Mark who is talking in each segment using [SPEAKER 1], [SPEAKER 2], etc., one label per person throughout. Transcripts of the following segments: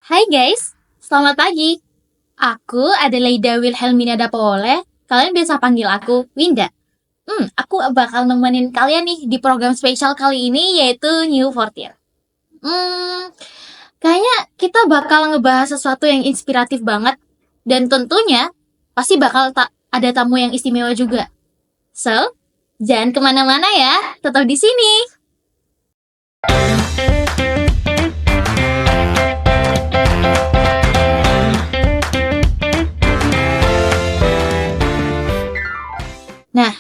[SPEAKER 1] Hai guys, selamat pagi. Aku Adelaida Wilhelmina Dapole. Kalian biasa panggil aku Winda. Aku bakal nemenin kalian nih di program spesial kali ini yaitu New Fortier. Kayaknya kita bakal ngebahas sesuatu yang inspiratif banget dan tentunya pasti bakal ada tamu yang istimewa juga. So, jangan kemana-mana ya, tetap di sini. Nah,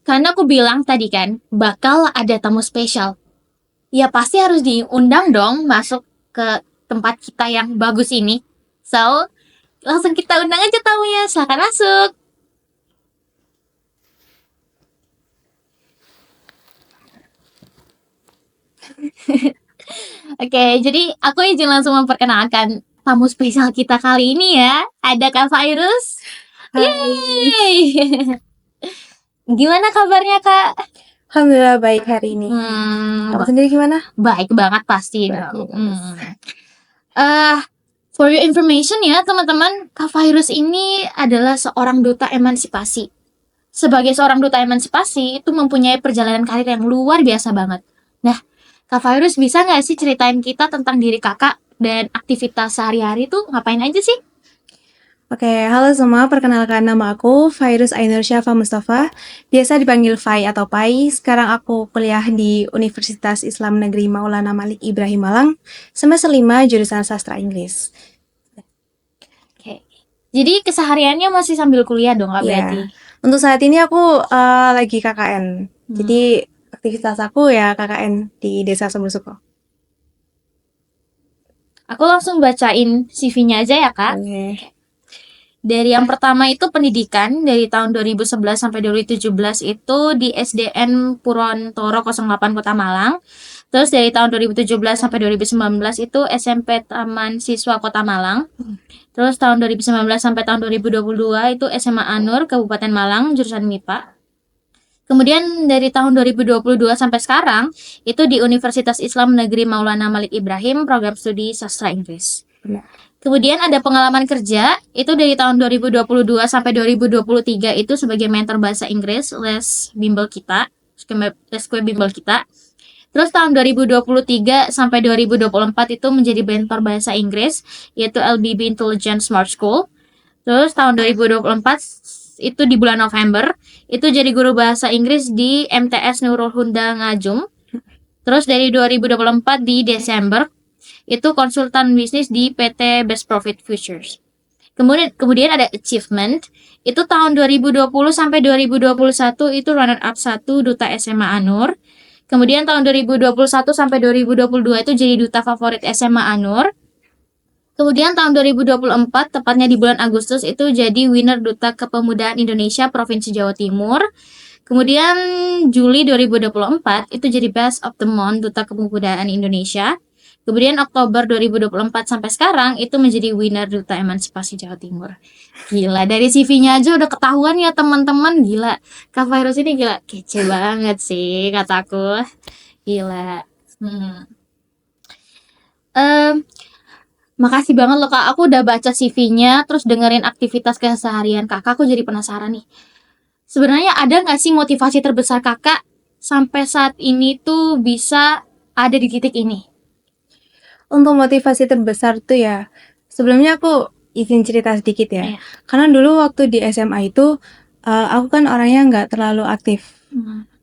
[SPEAKER 1] karena aku bilang tadi kan, bakal ada tamu spesial. Ya pasti harus diundang dong masuk ke tempat kita yang bagus ini. So, langsung kita undang aja tamunya. Silahkan masuk. Oke, jadi aku izin langsung memperkenalkan tamu spesial kita kali ini ya. Ada Kak Virus. Yeay! Gimana kabarnya Kak?
[SPEAKER 2] Alhamdulillah baik hari ini. Kamu sendiri gimana?
[SPEAKER 1] Baik banget pasti. For your information ya teman-teman, Kak Virus ini adalah seorang duta emansipasi. Sebagai seorang duta emansipasi itu mempunyai perjalanan karir yang luar biasa banget. Nah, Kak Virus bisa nggak sih ceritain kita tentang diri kakak dan aktivitas sehari-hari tuh ngapain aja sih?
[SPEAKER 2] Oke, halo semua, perkenalkan nama aku Virus Ainur Syafa Mustafa, biasa dipanggil Fai atau Pai. Sekarang aku kuliah di Universitas Islam Negeri Maulana Malik Ibrahim Malang, semester 5 jurusan Sastra Inggris.
[SPEAKER 1] Oke. Jadi kesehariannya masih sambil kuliah dong Kak
[SPEAKER 2] Iya.
[SPEAKER 1] berarti?
[SPEAKER 2] Untuk saat ini aku lagi KKN. Jadi aktivitas aku ya KKN di Desa Sumbersuko.
[SPEAKER 1] Aku langsung bacain CV-nya aja ya Kak.
[SPEAKER 2] Oke.
[SPEAKER 1] Dari yang pertama itu pendidikan dari tahun 2011 sampai 2017 itu di SDN Purontoro 08 Kota Malang. Terus dari tahun 2017 sampai 2019 itu SMP Taman Siswa Kota Malang. Terus tahun 2019 sampai tahun 2022 itu SMA Anur Kabupaten Malang jurusan MIPA. Kemudian dari tahun 2022 sampai sekarang itu di Universitas Islam Negeri Maulana Malik Ibrahim program studi sastra Inggris.
[SPEAKER 2] Benar.
[SPEAKER 1] Kemudian ada pengalaman kerja, itu dari tahun 2022 sampai 2023 itu sebagai mentor bahasa Inggris, les bimbel kita, les kue bimbel kita. Terus tahun 2023 sampai 2024 itu menjadi mentor bahasa Inggris, yaitu LBB Intelligent Smart School. Terus tahun 2024 itu di bulan November, itu jadi guru bahasa Inggris di MTS Nurul Huda Ngajum. Terus dari 2024 di Desember, itu konsultan bisnis di PT Best Profit Futures. Kemudian ada achievement, itu tahun 2020 sampai 2021 itu runner up 1 Duta SMA Anur. Kemudian tahun 2021 sampai 2022 itu jadi duta favorit SMA Anur. Kemudian tahun 2024, tepatnya di bulan Agustus itu jadi winner Duta Kepemudaan Indonesia Provinsi Jawa Timur. Kemudian Juli 2024 itu jadi Best of the Month Duta Kepemudaan Indonesia. Kemudian Oktober 2024 sampai sekarang itu menjadi winner Duta Emansipasi Jawa Timur. Gila, dari CV-nya aja udah ketahuan ya teman-teman. Gila, Kak Virus ini gila, kece banget sih kataku. Gila. Makasih banget loh Kak, aku udah baca CV-nya, terus dengerin aktivitas keseharian Kakak, aku jadi penasaran nih. Sebenarnya ada nggak sih motivasi terbesar Kakak sampai saat ini tuh bisa ada di titik ini?
[SPEAKER 2] Untuk motivasi terbesar tuh ya, sebelumnya aku izin cerita sedikit ya.
[SPEAKER 1] Iya.
[SPEAKER 2] Karena dulu waktu di SMA itu aku kan orangnya nggak terlalu aktif.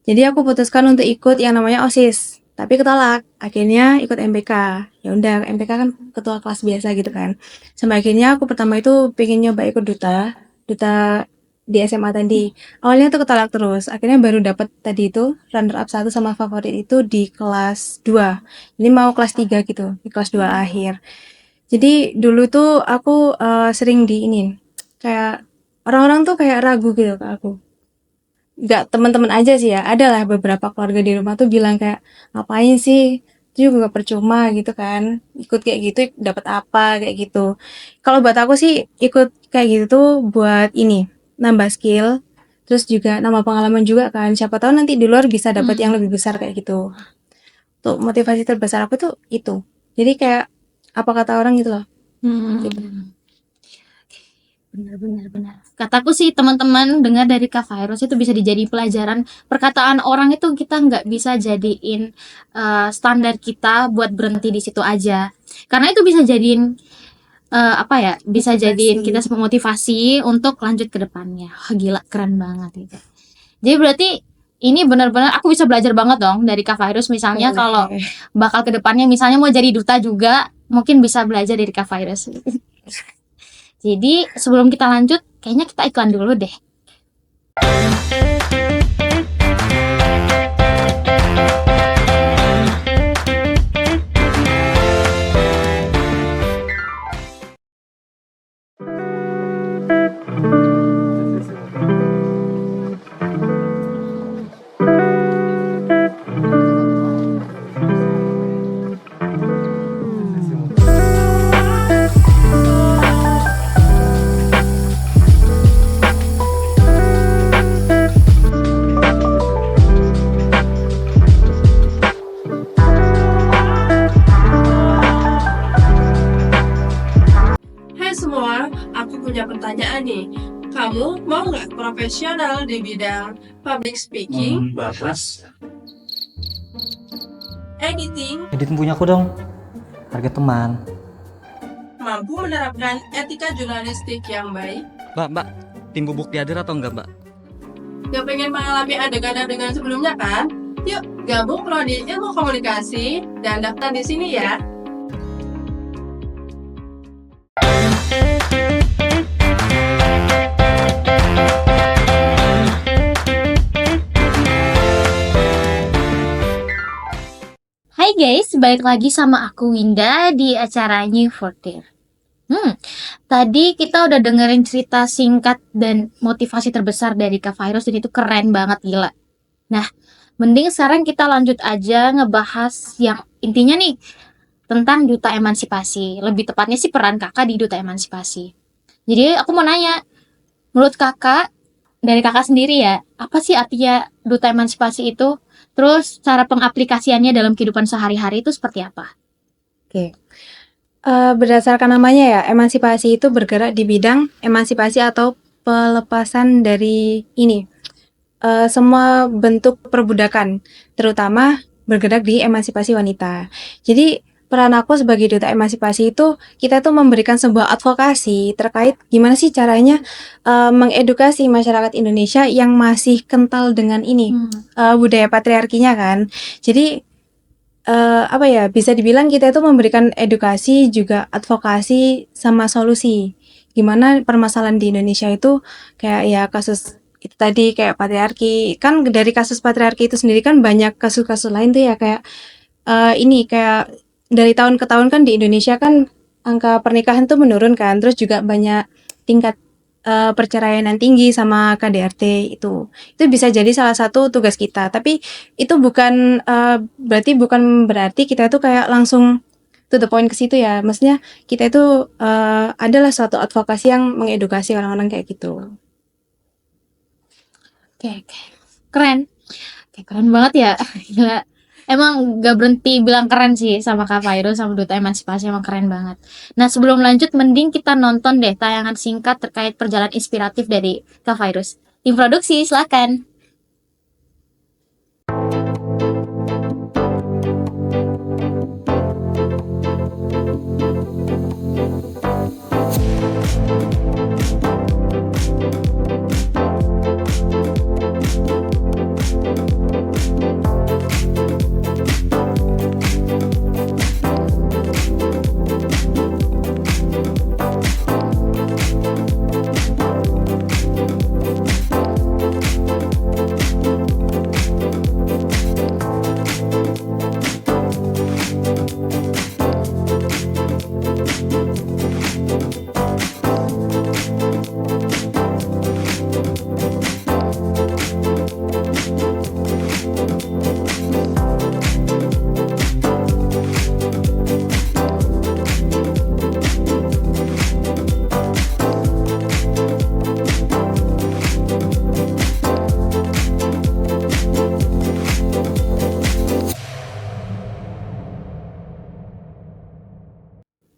[SPEAKER 2] Jadi aku putuskan untuk ikut yang namanya OSIS, tapi ketolak. Akhirnya ikut MPK. Ya udah, MPK kan ketua kelas biasa gitu kan. Sampai akhirnya aku pertama itu pengen nyoba ikut duta di SMA tadi. Awalnya tuh ketolak terus. Akhirnya baru dapat tadi itu runner up 1 sama favorit itu di kelas 2. Ini mau kelas 3 gitu, di kelas 2 akhir. Jadi dulu tuh aku sering di ini kayak orang-orang tuh kayak ragu gitu ke aku. Gak teman-teman aja sih ya, ada lah beberapa keluarga di rumah tuh bilang kayak ngapain sih, itu juga gak percuma gitu kan, ikut kayak gitu dapat apa kayak gitu. Kalau buat aku sih ikut kayak gitu tuh buat ini nambah skill, terus juga nambah pengalaman juga kan, siapa tahu nanti di luar bisa dapat yang lebih besar kayak gitu. Tuh motivasi terbesar aku tuh itu. Jadi kayak apa kata orang gitu loh.
[SPEAKER 1] Benar. Kataku sih teman-teman dengar dari Kak Virus itu bisa dijadi pelajaran. Perkataan orang itu kita nggak bisa jadiin standar kita buat berhenti di situ aja. Karena itu bisa jadiin bisa
[SPEAKER 2] Motivasi.
[SPEAKER 1] jadiin kita motivasi untuk lanjut ke depannya. Wah, gila, keren banget itu. Jadi berarti ini benar-benar aku bisa belajar banget dong dari Kak Virus. Misalnya
[SPEAKER 2] Boleh.
[SPEAKER 1] kalau bakal ke depannya misalnya mau jadi duta juga, mungkin bisa belajar dari Kak Virus. Jadi sebelum kita lanjut, kayaknya kita iklan dulu deh.
[SPEAKER 3] Hai semua, aku punya pertanyaan nih. Kamu mau nggak profesional di bidang public speaking, editing,
[SPEAKER 4] Editin punya aku dong. Harga teman.
[SPEAKER 3] mampu menerapkan etika jurnalistik yang baik?
[SPEAKER 4] Mbak, tim bubuk diader atau enggak, Mbak?
[SPEAKER 3] Gak pengen mengalami adegan-adegan sebelumnya kan? Yuk, gabung prodi ilmu komunikasi dan daftar di sini ya.
[SPEAKER 1] Hai guys, balik lagi sama aku Winda di acara New Frontier. Tadi kita udah dengerin cerita singkat dan motivasi terbesar dari Kak Virus dan itu keren banget, gila. Nah, mending sekarang kita lanjut aja ngebahas yang intinya nih tentang duta emansipasi. Lebih tepatnya sih peran kakak di duta emansipasi. Jadi aku mau nanya, menurut kakak, dari kakak sendiri ya, apa sih artinya duta emansipasi itu? Terus cara pengaplikasiannya dalam kehidupan sehari-hari itu seperti apa?
[SPEAKER 2] Berdasarkan namanya ya, emansipasi itu bergerak di bidang emansipasi atau pelepasan dari semua bentuk perbudakan, terutama bergerak di emansipasi wanita. Jadi peran aku sebagai duta emansipasi itu kita tuh memberikan sebuah advokasi terkait gimana sih caranya mengedukasi masyarakat Indonesia yang masih kental dengan budaya patriarkinya kan. Jadi bisa dibilang kita itu memberikan edukasi juga advokasi sama solusi. Gimana permasalahan di Indonesia itu kayak ya kasus itu tadi kayak patriarki. Kan dari kasus patriarki itu sendiri kan banyak kasus-kasus lain tuh ya kayak kayak dari tahun ke tahun kan di Indonesia kan angka pernikahan tuh menurun kan. Terus juga banyak tingkat perceraian yang tinggi sama KDRT itu bisa jadi salah satu tugas kita. Tapi itu bukan berarti kita itu kayak langsung to the point ke situ ya. Maksudnya kita itu adalah suatu advokasi yang mengedukasi orang-orang kayak gitu.
[SPEAKER 1] Oke. Keren. Keren banget ya. Gila. Emang gak berhenti bilang keren sih sama Kak Virus sama Duta Emansipasi, emang keren banget. Nah sebelum lanjut mending kita nonton deh tayangan singkat terkait perjalanan inspiratif dari Kak Virus. Tim produksi silakan.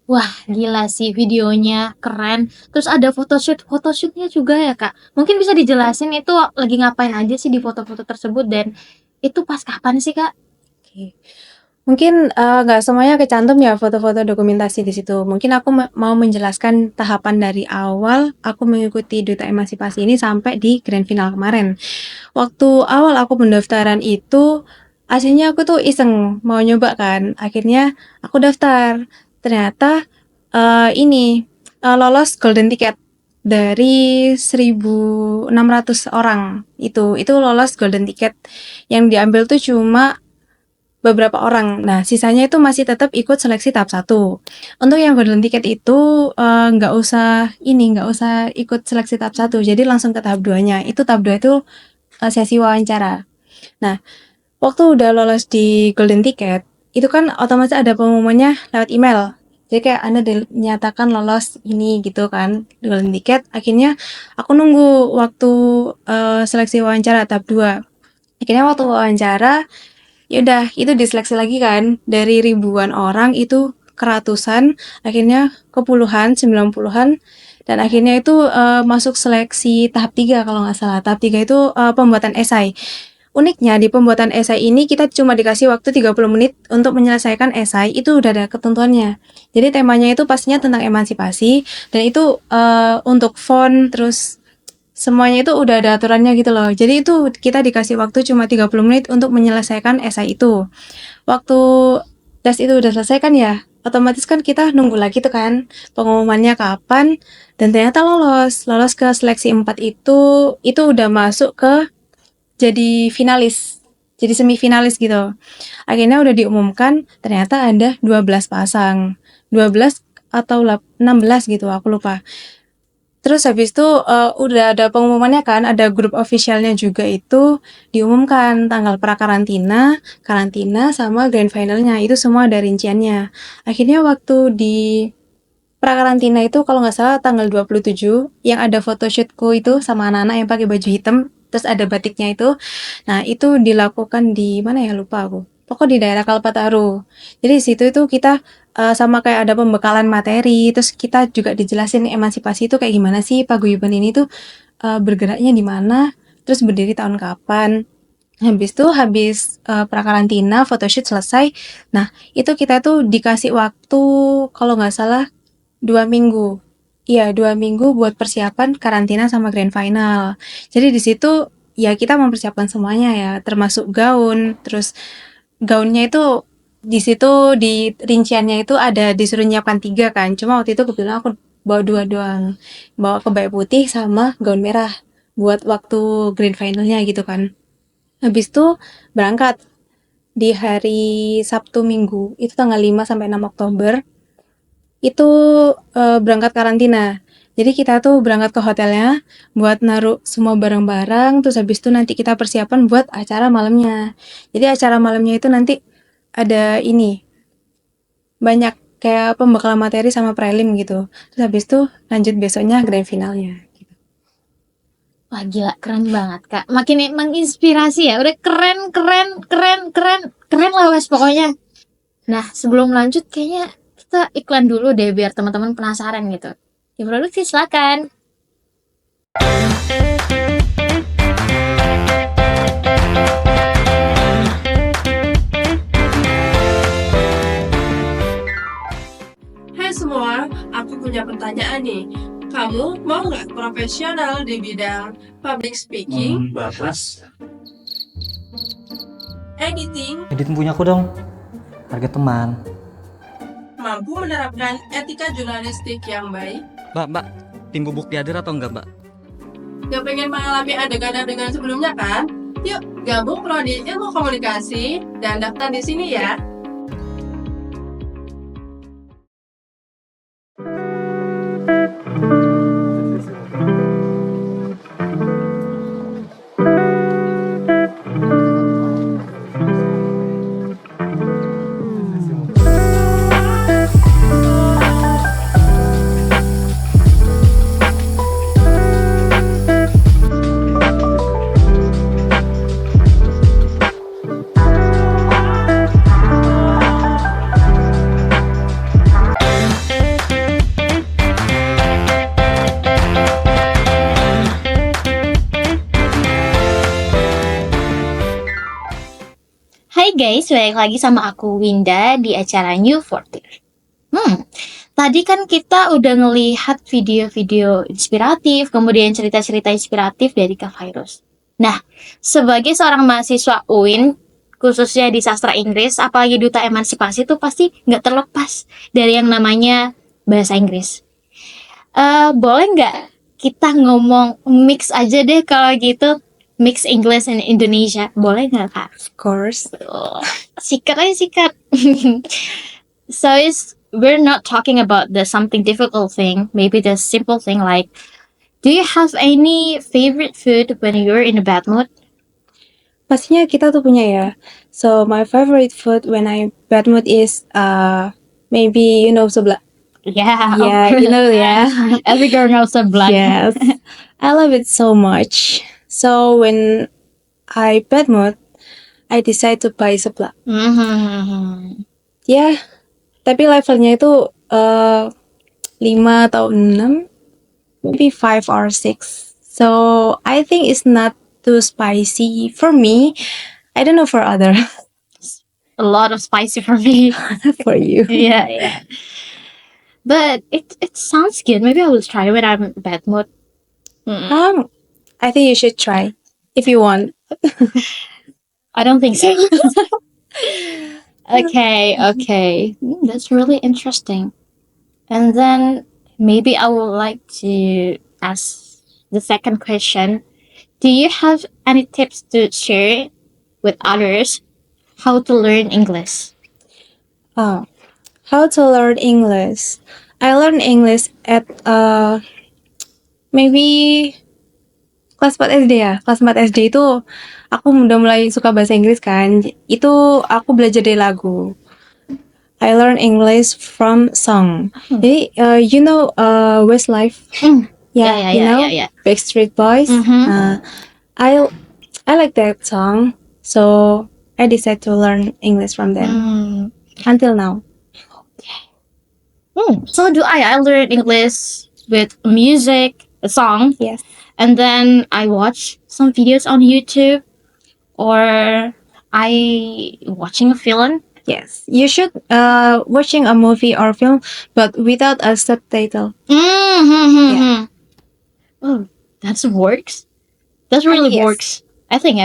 [SPEAKER 1] Wah, gila sih videonya keren. Terus ada photoshootnya juga ya, Kak. Mungkin bisa dijelasin itu lagi ngapain aja sih di foto-foto tersebut dan itu pas kapan sih, Kak?
[SPEAKER 2] Oke. Mungkin nggak semuanya kecantum ya foto-foto dokumentasi di situ. Mungkin aku mau menjelaskan tahapan dari awal aku mengikuti Duta Emansipasi ini sampai di grand final kemarin. Waktu awal aku pendaftaran itu, aslinya aku tuh iseng mau nyoba kan. Akhirnya aku daftar. Ternyata ini lolos golden ticket dari 1.600 orang itu lolos golden ticket. Yang diambil tuh cuma beberapa orang. Nah, sisanya itu masih tetap ikut seleksi tahap 1. Untuk yang golden ticket itu nggak usah ikut seleksi tahap 1. Jadi langsung ke tahap 2-nya. Itu tahap 2 itu sesi wawancara. Nah, waktu udah lolos di golden ticket, itu kan otomatis ada pengumumannya lewat email. Jadi kayak Anda dinyatakan lolos ini gitu kan, di golden ticket. Akhirnya aku nunggu waktu seleksi wawancara tahap 2. Akhirnya waktu wawancara, ya udah itu diseleksi lagi kan, dari ribuan orang itu ke ratusan, akhirnya ke puluhan, 90-an, dan akhirnya itu masuk seleksi tahap 3 kalau nggak salah. Tahap 3 itu pembuatan esai. Uniknya di pembuatan esai ini kita cuma dikasih waktu 30 menit untuk menyelesaikan esai, itu udah ada ketentuannya. Jadi temanya itu pastinya tentang emansipasi, dan itu untuk font, terus semuanya itu udah ada aturannya gitu loh. Jadi itu kita dikasih waktu cuma 30 menit untuk menyelesaikan esai itu. Waktu tes itu udah selesai kan ya, otomatis kan kita nunggu lagi tuh kan pengumumannya kapan, dan ternyata lolos ke seleksi 4 itu udah masuk ke jadi finalis, jadi semifinalis gitu. Akhirnya udah diumumkan ternyata ada 12 pasang, 12 atau 16 gitu, aku lupa. Terus habis itu udah ada pengumumannya kan, ada grup officialnya juga, itu diumumkan tanggal prakarantina, karantina, sama grand finalnya, itu semua ada rinciannya. Akhirnya waktu di prakarantina itu kalau nggak salah tanggal 27, yang ada photoshootku itu sama anak-anak yang pakai baju hitam, terus ada batiknya itu. Nah, itu dilakukan di mana ya, lupa aku. Pokoknya di daerah Kalpataru. Jadi di situ itu kita sama kayak ada pembekalan materi, terus kita juga dijelasin emansipasi itu kayak gimana sih, paguyuban ini tuh bergeraknya di mana, terus berdiri tahun kapan. Habis prakarantina, photoshoot selesai. Nah, itu kita tuh dikasih waktu kalau nggak salah 2 minggu. Iya, 2 minggu buat persiapan karantina sama grand final. Jadi di situ ya kita mempersiapkan semuanya ya, termasuk gaun. Terus gaunnya itu di situ di rinciannya itu ada disuruh nyiapkan 3 kan. Cuma waktu itu kebetulan aku bawa 2 doang. Bawa kebaya putih sama gaun merah buat waktu grand finalnya gitu kan. Habis itu berangkat di hari Sabtu Minggu, itu tanggal 5 sampai 6 Oktober. Itu berangkat karantina. Jadi kita tuh berangkat ke hotelnya buat naruh semua barang-barang, terus habis itu nanti kita persiapan buat acara malamnya. Jadi acara malamnya itu nanti ada ini, banyak kayak pembekalan materi sama prelim gitu. Terus habis itu lanjut besoknya grand finalnya.
[SPEAKER 1] Wah, gila keren banget, Kak. Makin menginspirasi ya. Udah keren lah wes pokoknya. Nah, sebelum lanjut kayaknya kita iklan dulu deh biar teman-teman penasaran gitu. Diproduksi silakan.
[SPEAKER 3] Hai semua, aku punya pertanyaan nih. Kamu mau nggak profesional di bidang public speaking, editing,
[SPEAKER 4] Edit punya aku dong. Harga teman.
[SPEAKER 3] mampu menerapkan etika jurnalistik yang baik?
[SPEAKER 4] Mbak, tim bubuk dihadir atau enggak, Mbak?
[SPEAKER 3] Gak pengen mengalami adegan-adegan sebelumnya kan? Yuk, gabung prodi ilmu komunikasi dan daftar di sini ya.
[SPEAKER 1] guys, balik lagi sama aku Winda di acara New Fortier. Tadi kan kita udah ngelihat video-video inspiratif, kemudian cerita-cerita inspiratif dari Kak Virus. Nah, sebagai seorang mahasiswa UIN, khususnya di sastra Inggris, apalagi duta emansipasi itu pasti nggak terlepas dari yang namanya bahasa Inggris. Boleh nggak kita ngomong mix aja deh kalau gitu, mix English and Indonesia, boleh nggak Kak?
[SPEAKER 2] Of course.
[SPEAKER 1] Sikat aja sikat. So we're not talking about the something difficult thing, maybe the simple thing like, do you have any favorite food when you're in a bad mood?
[SPEAKER 2] Pastinya kita tuh punya ya. So my favorite food when I bad mood is maybe seblak.
[SPEAKER 1] Yeah,
[SPEAKER 2] Yeah, you know, yeah.
[SPEAKER 1] Every girl knows a black.
[SPEAKER 2] Yes. I love it so much. So when I bad mood, I decide to buy seblak. Ya, tapi levelnya itu 5 atau 6, maybe 5 or 6. So I think it's not too spicy for me. I don't know for other.
[SPEAKER 1] A lot of spicy for me.
[SPEAKER 2] For you.
[SPEAKER 1] Yeah. But it sounds good. Maybe I will try when I'm in bad mood.
[SPEAKER 2] I think you should try if you want.
[SPEAKER 1] I don't think so. Okay. That's really interesting. And then maybe I would like to ask the second question. Do you have any tips to share with others how to learn English?
[SPEAKER 2] How to learn English? I learned English at maybe kelas 4 SD ya. Kelas 4 SD itu aku udah mulai suka bahasa Inggris kan. Itu aku belajar dari lagu. I learn English from song. Jadi Westlife.
[SPEAKER 1] Yeah.
[SPEAKER 2] Backstreet Boys. I like that song. So I decided to learn English from them until now.
[SPEAKER 1] So do I. I learn English with music, a song,
[SPEAKER 2] Yes.
[SPEAKER 1] and then I watch some videos on YouTube, or I watching a film.
[SPEAKER 2] Yes. You should watching a movie or film, but without a subtitle.
[SPEAKER 1] Oh, that works. That really
[SPEAKER 2] Yes.
[SPEAKER 1] works. I think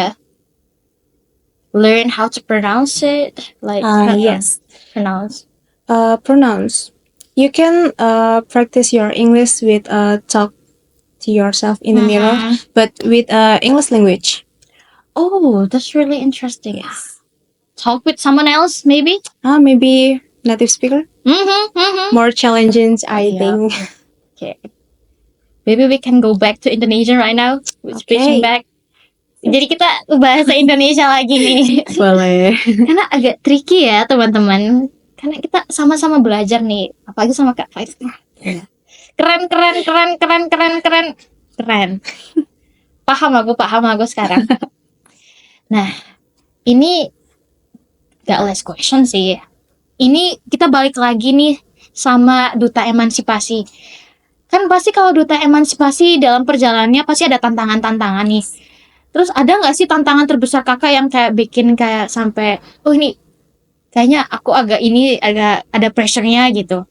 [SPEAKER 1] learn how to pronounce it, like
[SPEAKER 2] Yes.
[SPEAKER 1] pronounce.
[SPEAKER 2] Pronounce. You can practice your English with talk to yourself in the mirror, but with English language.
[SPEAKER 1] Oh, that's really interesting. Talk with someone else, maybe.
[SPEAKER 2] Maybe native speaker. More challenging, I
[SPEAKER 1] Yeah.
[SPEAKER 2] think.
[SPEAKER 1] Okay. Maybe we can go back to Indonesia right now. We're switching back. Jadi kita bahasa Indonesia lagi nih.
[SPEAKER 2] Boleh.
[SPEAKER 1] Karena agak tricky ya teman-teman. Karena kita sama-sama belajar nih. Apalagi sama Kak Faiz. Keren. Paham aku sekarang. Nah, ini gak last question sih. Ini kita balik lagi nih sama duta emansipasi. Kan pasti kalau duta emansipasi dalam perjalanannya pasti ada tantangan-tantangan nih. Terus ada nggak sih tantangan terbesar kakak yang kayak bikin kayak sampai, oh ini kayaknya aku agak ada pressure-nya gitu.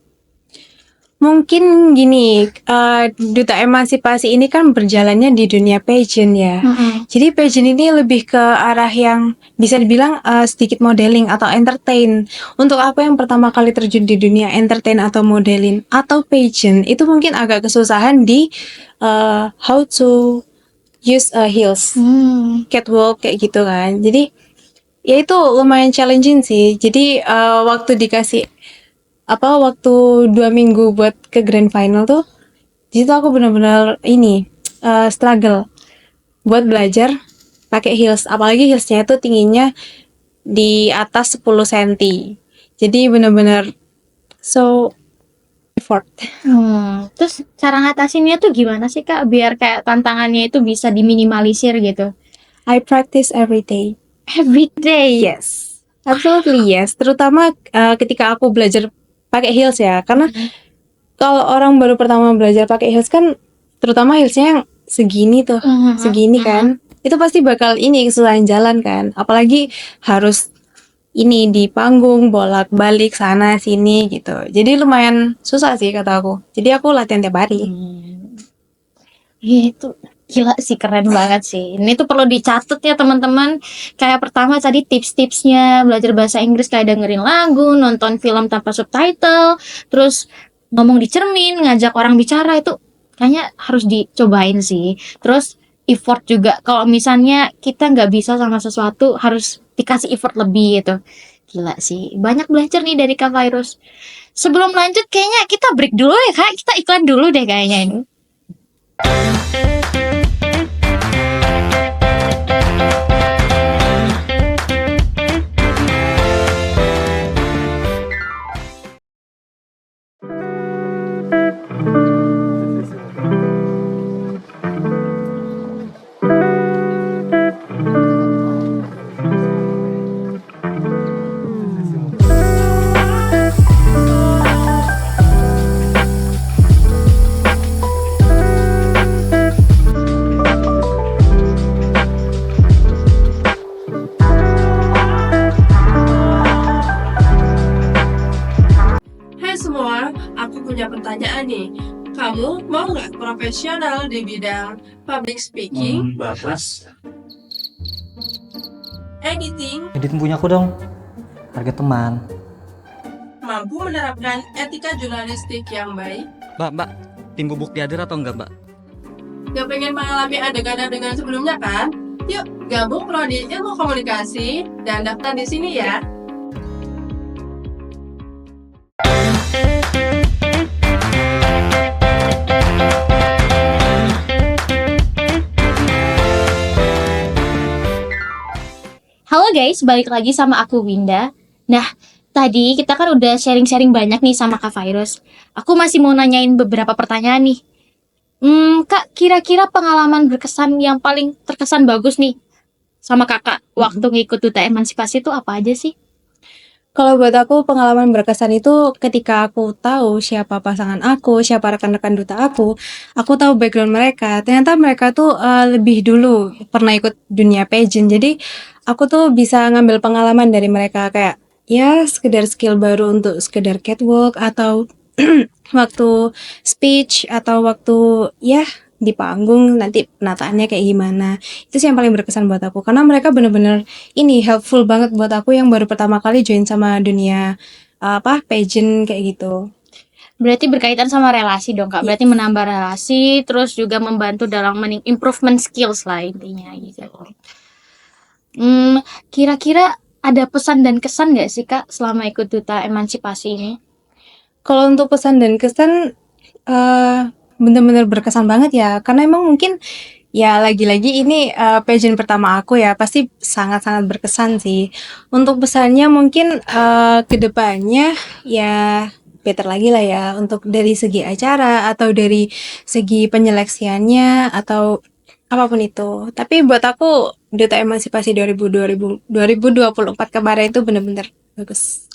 [SPEAKER 2] Mungkin gini, duta emansipasi ini kan berjalannya di dunia pageant ya. Jadi pageant ini lebih ke arah yang bisa dibilang sedikit modeling atau entertain. Untuk aku yang pertama kali terjun di dunia entertain atau modeling atau pageant, itu mungkin agak kesusahan di how to use heels, catwalk kayak gitu kan. Jadi ya itu lumayan challenging sih. Jadi waktu 2 minggu buat ke grand final tuh, di situ aku benar-benar struggle buat belajar pakai heels. Apalagi heelsnya itu tingginya di atas 10 cm. Jadi benar-benar so effort.
[SPEAKER 1] Terus cara ngatasinnya tuh gimana sih Kak? Biar kayak tantangannya itu bisa diminimalisir gitu.
[SPEAKER 2] I practice every day.
[SPEAKER 1] Every day.
[SPEAKER 2] Yes, absolutely yes. Terutama ketika aku belajar pakai heels ya, karena kalau orang baru pertama belajar pakai heels kan, terutama heelsnya yang segini tuh, segini kan, itu pasti bakal kesusahan jalan kan. Apalagi harus ini di panggung bolak-balik sana sini gitu. Jadi lumayan susah sih kata aku. Jadi aku latihan tiap hari.
[SPEAKER 1] Itu gila sih, keren banget sih. Ini tuh perlu dicatat ya teman-teman. Kayak pertama tadi tips-tipsnya belajar bahasa Inggris kayak dengerin lagu, nonton film tanpa subtitle, terus ngomong di cermin, ngajak orang bicara, itu kayaknya harus dicobain sih. Terus effort juga. Kalau misalnya kita nggak bisa sama sesuatu, harus dikasih effort lebih gitu. Gila sih. Banyak belajar nih dari Kak Virus. Sebelum lanjut kayaknya kita break dulu ya Kak. Kita iklan dulu deh kayaknya ini.
[SPEAKER 3] Hai semua, aku punya pertanyaan nih. Kamu mau nggak profesional di bidang public speaking, editing,
[SPEAKER 4] Edit punya aku dong. Harga teman.
[SPEAKER 3] mampu menerapkan etika jurnalistik yang baik?
[SPEAKER 4] Mbak, tim bubuk dihadir atau enggak, Mbak?
[SPEAKER 3] Gak pengen mengalami adegan-adegan sebelumnya kan? Yuk, gabung prodi ilmu komunikasi dan daftar di sini ya.
[SPEAKER 1] Halo guys, balik lagi sama aku Winda. Nah, tadi kita kan udah sharing-sharing banyak nih sama Kak Virus. Aku masih mau nanyain beberapa pertanyaan nih. Kak, kira-kira pengalaman berkesan yang paling terkesan bagus nih sama kakak waktu ngikut Duta Emansipasi itu apa aja sih?
[SPEAKER 2] Kalau buat aku pengalaman berkesan itu ketika aku tahu siapa pasangan aku, siapa rekan-rekan duta aku tahu background mereka. Ternyata mereka tuh lebih dulu pernah ikut dunia pageant. Jadi aku tuh bisa ngambil pengalaman dari mereka kayak ya sekedar skill baru untuk sekedar catwalk atau waktu speech atau waktu ya di panggung nanti penataannya kayak gimana. Itu sih yang paling berkesan buat aku karena mereka bener-bener ini helpful banget buat aku yang baru pertama kali join sama dunia pageant kayak gitu.
[SPEAKER 1] Berarti berkaitan sama relasi dong Kak. Berarti menambah relasi, terus juga membantu dalam improvement skills lah intinya gitu. Kira-kira ada pesan dan kesan nggak sih Kak selama ikut Duta Emansipasi ini?
[SPEAKER 2] Kalau untuk pesan dan kesan bener-bener berkesan banget ya karena emang mungkin ya lagi-lagi ini pageant pertama aku ya pasti sangat-sangat berkesan sih. Untuk pesannya mungkin kedepannya ya better lagi lah ya untuk dari segi acara atau dari segi penyeleksiannya atau apapun itu. Tapi buat aku Duta Emansipasi 2024 kemarin itu bener-bener bagus.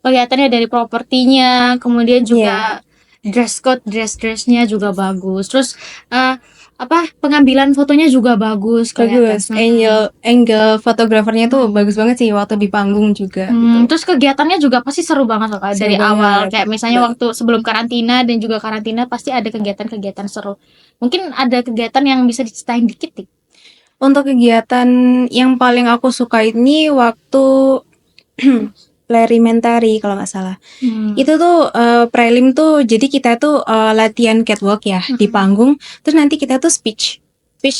[SPEAKER 1] Kelihatannya dari propertinya, kemudian juga dress-nya juga bagus. Terus pengambilan fotonya juga bagus
[SPEAKER 2] Bagus,
[SPEAKER 1] kelihatan.
[SPEAKER 2] angle fotografernya tuh bagus banget sih waktu di panggung juga.
[SPEAKER 1] Terus kegiatannya juga pasti seru banget loh Kak,
[SPEAKER 2] Seru
[SPEAKER 1] dari
[SPEAKER 2] banget.
[SPEAKER 1] awal. Kayak misalnya waktu sebelum karantina dan juga karantina pasti ada kegiatan-kegiatan seru. Mungkin ada kegiatan yang bisa diceritain dikit nih.
[SPEAKER 2] Untuk kegiatan yang paling aku suka ini waktu Plerimentary kalau nggak salah. Itu tuh prelim tuh jadi kita tuh latihan catwalk ya di panggung. Terus nanti kita tuh speech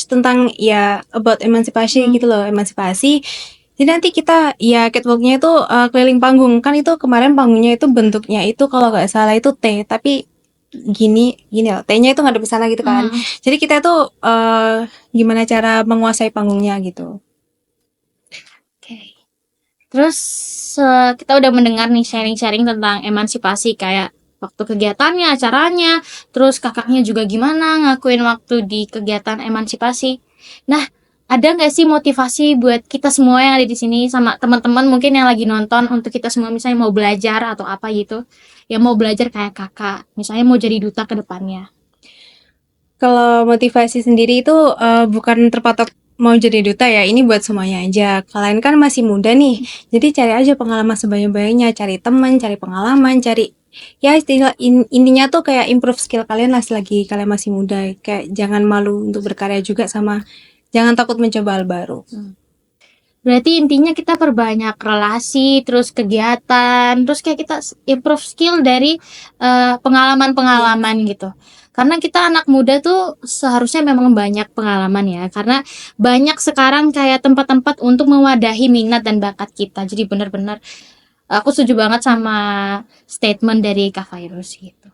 [SPEAKER 2] tentang ya about emansipasi gitu loh, emansipasi. Jadi nanti kita ya catwalknya itu keliling panggung. Kan itu kemarin panggungnya itu bentuknya itu kalau nggak salah itu T, tapi gini loh, T-nya itu ngadep ke sana gitu kan. Jadi kita tuh gimana cara menguasai panggungnya gitu.
[SPEAKER 1] Oke. Terus kita udah mendengar nih sharing-sharing tentang emansipasi kayak waktu kegiatannya, acaranya, terus kakaknya juga gimana ngakuin waktu di kegiatan emansipasi. Nah, ada nggak sih motivasi buat kita semua yang ada di sini sama teman-teman mungkin yang lagi nonton untuk kita semua misalnya mau belajar atau apa gitu, yang mau belajar kayak kakak, misalnya mau jadi duta ke depannya.
[SPEAKER 2] Kalau motivasi sendiri itu bukan terpatok mau jadi duta ya, ini buat semuanya aja. Kalian kan masih muda nih, jadi cari aja pengalaman sebanyak-banyaknya, cari teman, cari pengalaman, cari ya istilah intinya tuh kayak improve skill kalian lah selagi kalian masih muda. Kayak jangan malu untuk berkarya juga, sama jangan takut mencoba hal baru.
[SPEAKER 1] Berarti intinya kita perbanyak relasi, terus kegiatan, terus kayak kita improve skill dari pengalaman-pengalaman gitu. Karena kita anak muda tuh seharusnya memang banyak pengalaman ya. Karena banyak sekarang kayak tempat-tempat untuk mewadahi minat dan bakat kita. Jadi benar-benar aku setuju banget sama statement dari Kak Virus gitu.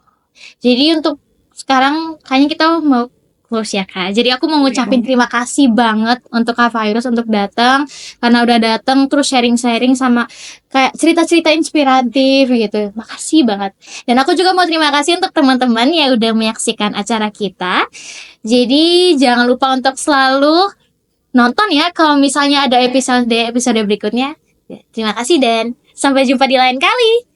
[SPEAKER 1] Jadi untuk sekarang kayaknya kita mau close ya Kak. Jadi aku mau ngucapin terima kasih banget untuk Kak Virus untuk datang, karena udah datang terus sharing-sharing sama kayak cerita-cerita inspiratif gitu. Makasih banget. Dan aku juga mau terima kasih untuk teman-teman yang udah menyaksikan acara kita. Jadi jangan lupa untuk selalu nonton ya kalau misalnya ada episode berikutnya. Terima kasih dan sampai jumpa di lain kali.